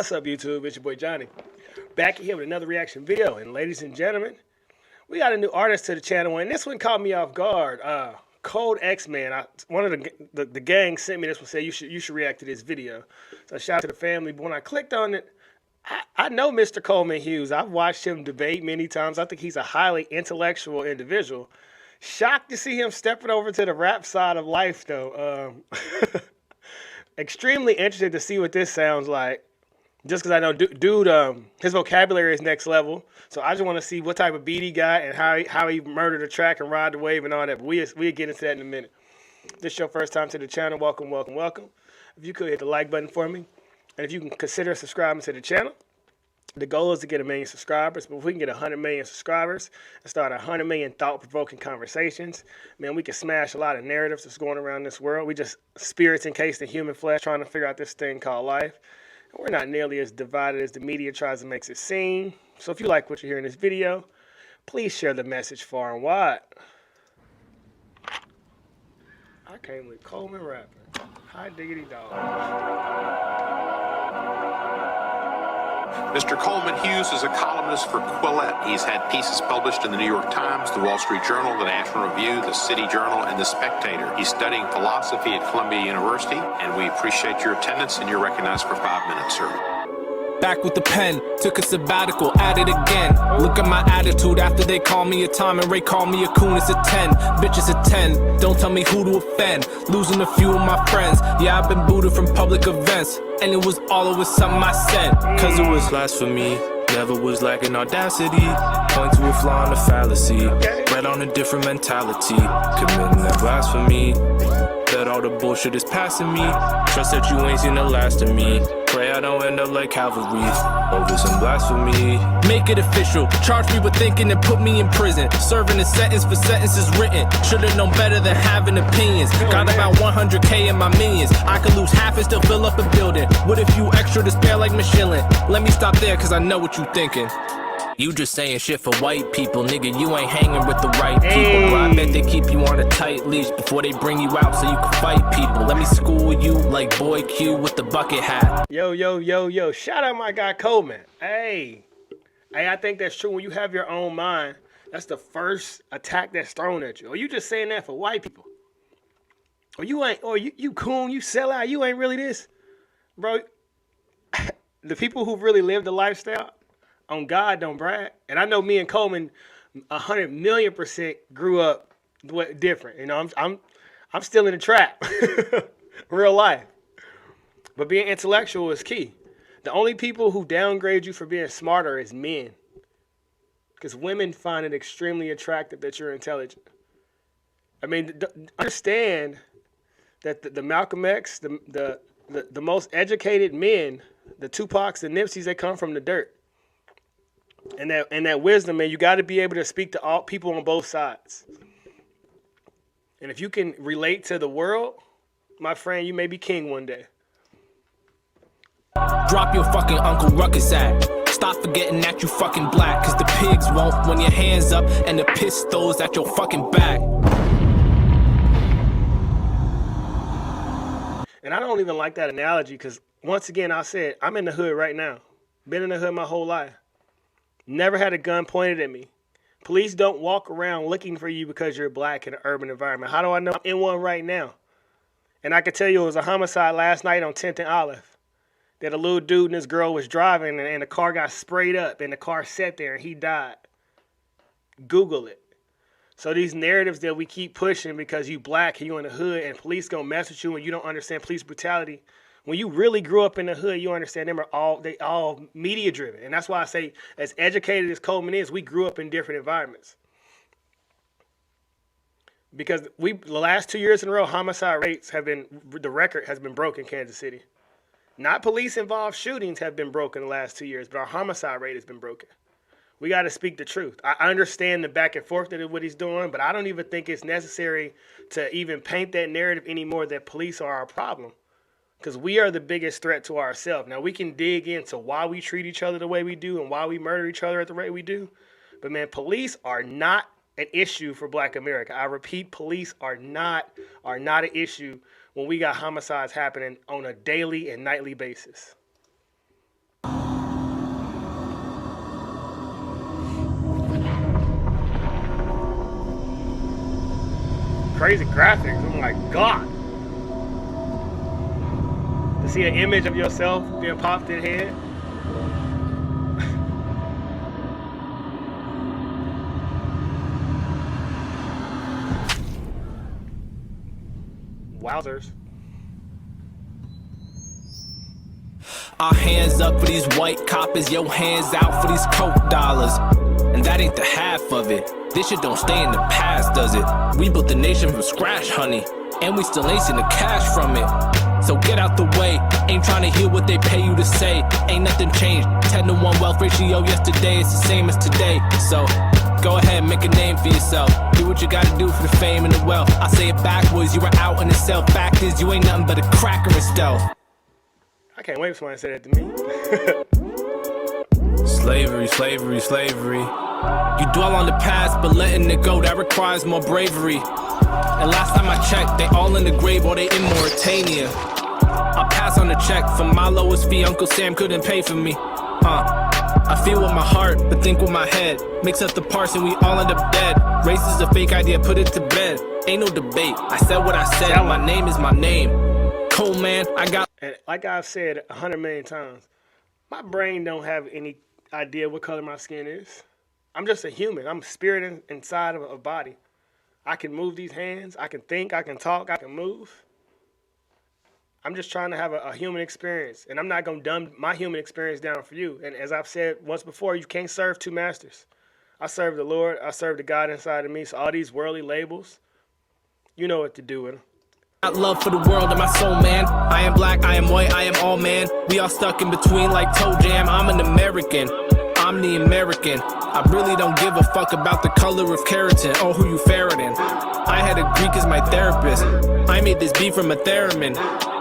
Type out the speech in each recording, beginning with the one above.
What's up, YouTube? It's your boy Johnny. Back here with another reaction video. And ladies and gentlemen, we got a new artist to the channel, and this one caught me off guard. COLDXMAN. One of the gang sent me this one, said you should react to this video. So shout out to the family. But when I clicked on it, I know Mr. Coleman Hughes. I've watched him debate many times. I think he's a highly intellectual individual. Shocked to see him stepping over to the rap side of life, though. Extremely interested to see what this sounds like. Just because I know dude, his vocabulary is next level. So I just want to see what type of beat he got and how he murdered a track and ride the wave and all that. But we'll get into that in a minute. If this is your first time to the channel, welcome, welcome, welcome. If you could hit the like button for me. And if you can consider subscribing to the channel. The goal is to get 1 million subscribers, but if we can get 100 million subscribers and start 100 million thought-provoking conversations, man, we can smash a lot of narratives that's going around this world. We just spirits encased in human flesh trying to figure out this thing called life. And we're not nearly as divided as the media tries to make it seem. So if you like what you hear in this video, please share the message far and wide. I came with Coleman rapping. Hi, diggity dog. Mr. Coleman Hughes is a columnist for Quillette. He's had pieces published in the New York Times, the Wall Street Journal, the National Review, the City Journal, and the Spectator. He's studying philosophy at Columbia University, and we appreciate your attendance, and you're recognized for 5 minutes, sir. Back with the pen, took a sabbatical, at it again. Look at my attitude after they call me a Tom and Ray call me a coon. It's a 10, bitch it's a 10. Don't tell me who to offend, losing a few of my friends. Yeah, I've been booted from public events, and it was always something I said. Cause it was blasphemy, never was lacking audacity. Point to a flaw in a fallacy, read on a different mentality. Committing that blasphemy, that all the bullshit is passing me. Trust that you ain't seen the last of me. Pray I don't end up like Calvary over some blasphemy. Make it official, charge me with thinking and put me in prison. Serving a sentence for sentences written. Should've known better than having opinions. Got about 100K in my minions. I could lose half and still fill up a building with a few extra to spare like Michelin. Let me stop there cause I know what you thinking. You just saying shit for white people, nigga, you ain't hanging with the right people. But I bet they keep you on a tight leash before they bring you out so you can fight people. Let me school you like Boy Q with the bucket hat. Yo, shout out my guy Coleman. Hey, I think that's true. When you have your own mind, that's the first attack that's thrown at you. Or you just saying that for white people. Or you ain't, or you coon, you sell out, you ain't really this. Bro, the people who really live the lifestyle, on God, don't brag. And I know me and Coleman 100,000,000% grew up different. You know, I'm still in the trap. Real life. But being intellectual is key. The only people who downgrade you for being smarter is men. Because women find it extremely attractive that you're intelligent. I mean, understand that the Malcolm X, the most educated men, the Tupacs, the Nipseys, they come from the dirt. And that wisdom, man, you got to be able to speak to all people on both sides. And if you can relate to the world, my friend, you may be king one day. Drop your fucking Uncle Ruckus act. Stop forgetting that you fucking black. Cause the pigs won't when your hands up and the pistol's at your fucking back. And I don't even like that analogy because, once again, I said, I'm in the hood right now. Been in the hood my whole life. Never had a gun pointed at me. Police don't walk around looking for you because you're black in an urban environment. How do I know? I'm in one right now. And I can tell you it was a homicide last night on 10th and Olive. That a little dude and this girl was driving and the car got sprayed up and the car sat there and he died. Google it. So these narratives that we keep pushing because you black and you in the hood and police gonna mess with you and you don't understand police brutality. When you really grew up in the hood, you understand they all media driven. And that's why I say, as educated as Coleman is, we grew up in different environments. Because the last 2 years in a row, homicide rates the record has been broken in Kansas City. Not police involved shootings have been broken the last 2 years, but our homicide rate has been broken. We got to speak the truth. I understand the back and forth of what he's doing, but I don't even think it's necessary to even paint that narrative anymore that police are our problem. Because we are the biggest threat to ourselves. Now, we can dig into why we treat each other the way we do and why we murder each other at the rate we do. But, man, police are not an issue for Black America. I repeat, police are not an issue when we got homicides happening on a daily and nightly basis. crazy graphics. I'm like, God. To see an image of yourself being popped in the head. Wowzers. Our hands up for these white coppers, your hands out for these coke dollars. And that ain't the half of it. This shit don't stay in the past, does it? We built the nation from scratch, honey, and we still ain't seen the cash from it. So get out the way, ain't trying to hear what they pay you to say. Ain't nothing changed, 10-to-1 wealth ratio yesterday, it's the same as today. So go ahead, make a name for yourself. Do what you gotta do for the fame and the wealth. I say it backwards, you were out in the self. Fact is, you ain't nothing but a cracker in stealth. I can't wait for somebody to say that to me. Slavery, slavery, slavery. You dwell on the past, but letting it go, that requires more bravery. And last time I checked, they all in the grave or they in Mauritania. I'll pass on the check for my lowest fee, Uncle Sam couldn't pay for me. I feel with my heart, but think with my head. Mix up the parts and we all end up dead. Race is a fake idea, put it to bed. Ain't no debate, I said what I said, my name is my name. Coleman, I got... And like I've said 100 million times, my brain don't have any idea what color my skin is. I'm just a human. I'm a spirit inside of a body. I can move these hands. I can think. I can talk. I can move. I'm just trying to have a human experience. And I'm not going to dumb my human experience down for you. And as I've said once before, you can't serve two masters. I serve the Lord. I serve the God inside of me. So all these worldly labels, you know what to do with them. Got love for the world and my soul, man. I am black, I am white, I am all man. We all stuck in between like toe jam. I'm an American. I'm the American. I really don't give a fuck about the color of keratin or who you ferreting. I had a Greek as my therapist. I made this beat from a theremin.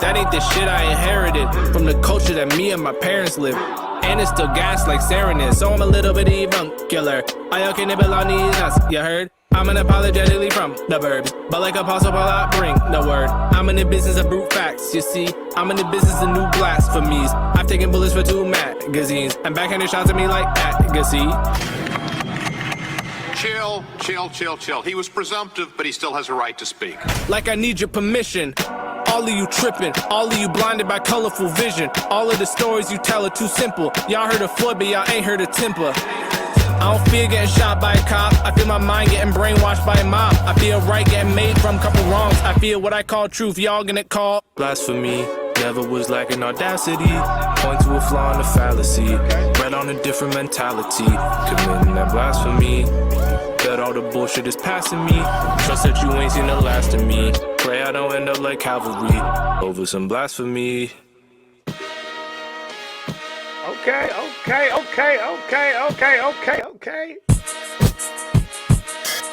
That ain't the shit I inherited from the culture that me and my parents live. And it's still gas like sarin is, so I'm a little bit avuncular. I okay nibble on these nuts, you heard? I'm unapologetically from the burbs, but like Apostle Paul, I bring the word. I'm in the business of brute facts, you see. I'm in the business of new blasphemies. I've taken bullets for 2 magazines, and backhanded shots at me like Agassi. Chill, chill, chill, chill. He was presumptive, but he still has a right to speak. Like I need your permission. All of you tripping, all of you blinded by colorful vision. All of the stories you tell are too simple. Y'all heard of Floyd, but y'all ain't heard of Temper. I don't fear getting shot by a cop. I feel my mind getting brainwashed by a mob. I feel right getting made from a couple wrongs. I feel what I call truth, y'all gonna call blasphemy. Never was lacking audacity. Point to a flaw in the fallacy. Read on a different mentality. Committing that blasphemy. Bet all the bullshit is passing me. Trust that you ain't seen the last of me. Pray I don't end up like cavalry over some blasphemy. Okay.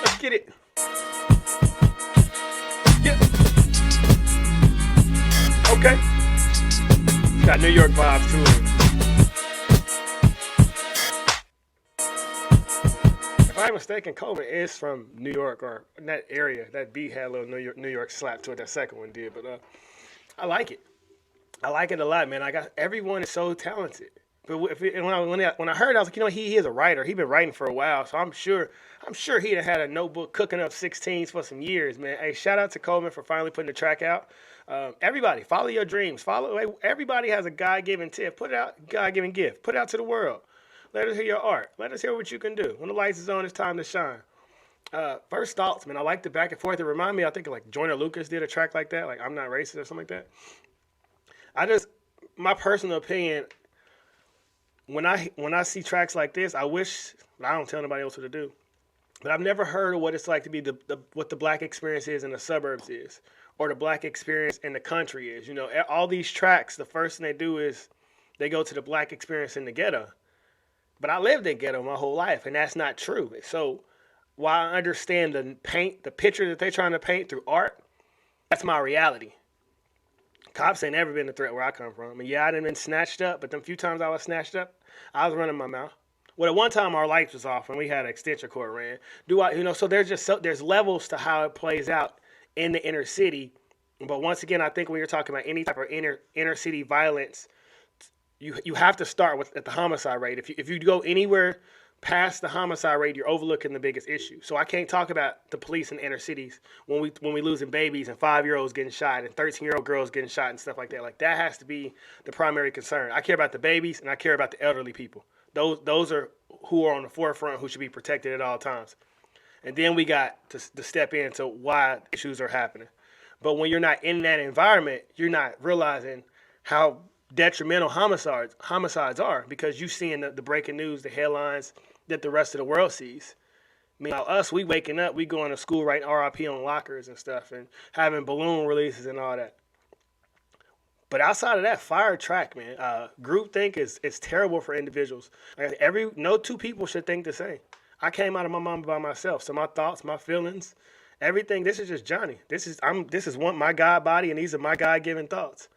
Let's get it. Yeah. Okay. Got New York vibes to it. If I'm mistaken, Coleman is from New York or in that area. That beat had a little New York slap to it. That second one did, but I like it. I like it a lot, man. Everyone is so talented. But when I heard, I was like, he is a writer. He's been writing for a while, so I'm sure he'd have had a notebook cooking up 16s for some years, man. Hey, shout out to Coleman for finally putting the track out. Everybody, follow your dreams. Everybody has a God-given tip. Put it out, God-given gift. Put it out to the world. Let us hear your art. Let us hear what you can do. When the lights is on, it's time to shine. First thoughts, man. I like the back and forth. It remind me, I think like Joyner Lucas did a track like that, like I'm Not Racist or something like that. My personal opinion, when I see tracks like this, I wish, I don't tell nobody else what to do, but I've never heard of what it's like to be what the black experience is in the suburbs is, or the black experience in the country is. All these tracks, the first thing they do is they go to the black experience in the ghetto. But I lived in ghetto my whole life, and that's not true. So while I understand the picture that they're trying to paint through art, that's my reality. Cops ain't never been a threat where I come from. And yeah, I done been snatched up, but them few times I was snatched up, I was running my mouth. Well, at one time our lights was off and we had an extension cord ran. So there's levels to how it plays out in the inner city. But once again, I think when you're talking about any type of inner city violence, you have to start at the homicide rate. If you go anywhere past the homicide rate, you're overlooking the biggest issue. So I can't talk about the police in the inner cities when we losing babies and 5-year-olds getting shot and 13-year-old girls getting shot and stuff like that. Like, that has to be the primary concern. I care about the babies and I care about the elderly people. Those are who are on the forefront, who should be protected at all times. And then we got to step into why issues are happening. But when you're not in that environment, you're not realizing how detrimental homicides are, because you seeing the breaking news, the headlines that the rest of the world sees. Meanwhile, us, we waking up, we going to school writing RIP on lockers and stuff and having balloon releases and all that. But outside of that, fire track, man. Groupthink is terrible for individuals. Like, no two people should think the same. I came out of my mom by myself, so my thoughts, my feelings, everything. This is just Johnny. This is my God body, and these are my God-given thoughts.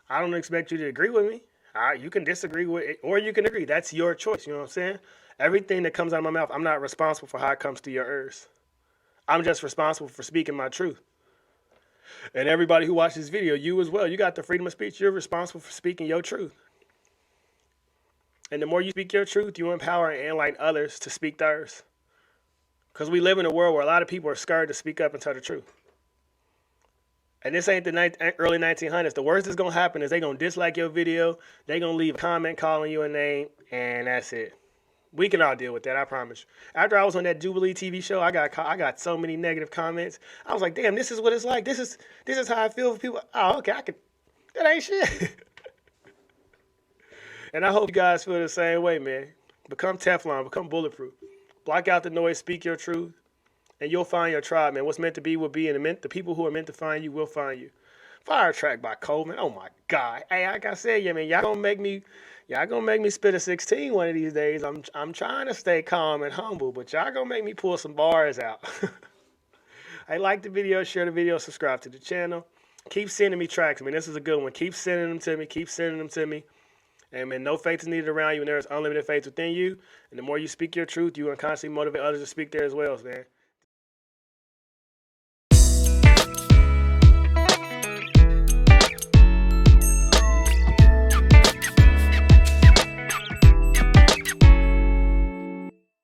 I don't expect you to agree with me. You can disagree with it, or you can agree. That's your choice. You know what I'm saying? Everything that comes out of my mouth, I'm not responsible for how it comes to your ears. I'm just responsible for speaking my truth. And everybody who watches this video, you as well, you got the freedom of speech. You're responsible for speaking your truth. And the more you speak your truth, you empower and enlighten others to speak theirs. Because we live in a world where a lot of people are scared to speak up and tell the truth. And this ain't the early 1900s. The worst that's going to happen is they're going to dislike your video. They're going to leave a comment calling you a name, and that's it. We can all deal with that, I promise. After I was on that Jubilee TV show, I got so many negative comments. I was like, damn, this is what it's like. This is how I feel for people. Oh, okay, that ain't shit. And I hope you guys feel the same way, man. Become Teflon, become bulletproof. Block out the noise, speak your truth, and you'll find your tribe, man. What's meant to be will be, and the people who are meant to find you will find you. Fire track by Coleman. Oh my God. Hey, like I said, yeah, man, y'all gonna make me spit a 16 one of these days. I'm trying to stay calm and humble, but y'all gonna make me pull some bars out. Hey, like the video, share the video, subscribe to the channel. Keep sending me tracks. I mean, this is a good one. Keep sending them to me. Keep sending them to me. And man, no faith is needed around you, and there is unlimited faith within you. And the more you speak your truth, you will constantly motivate others to speak there as well, man.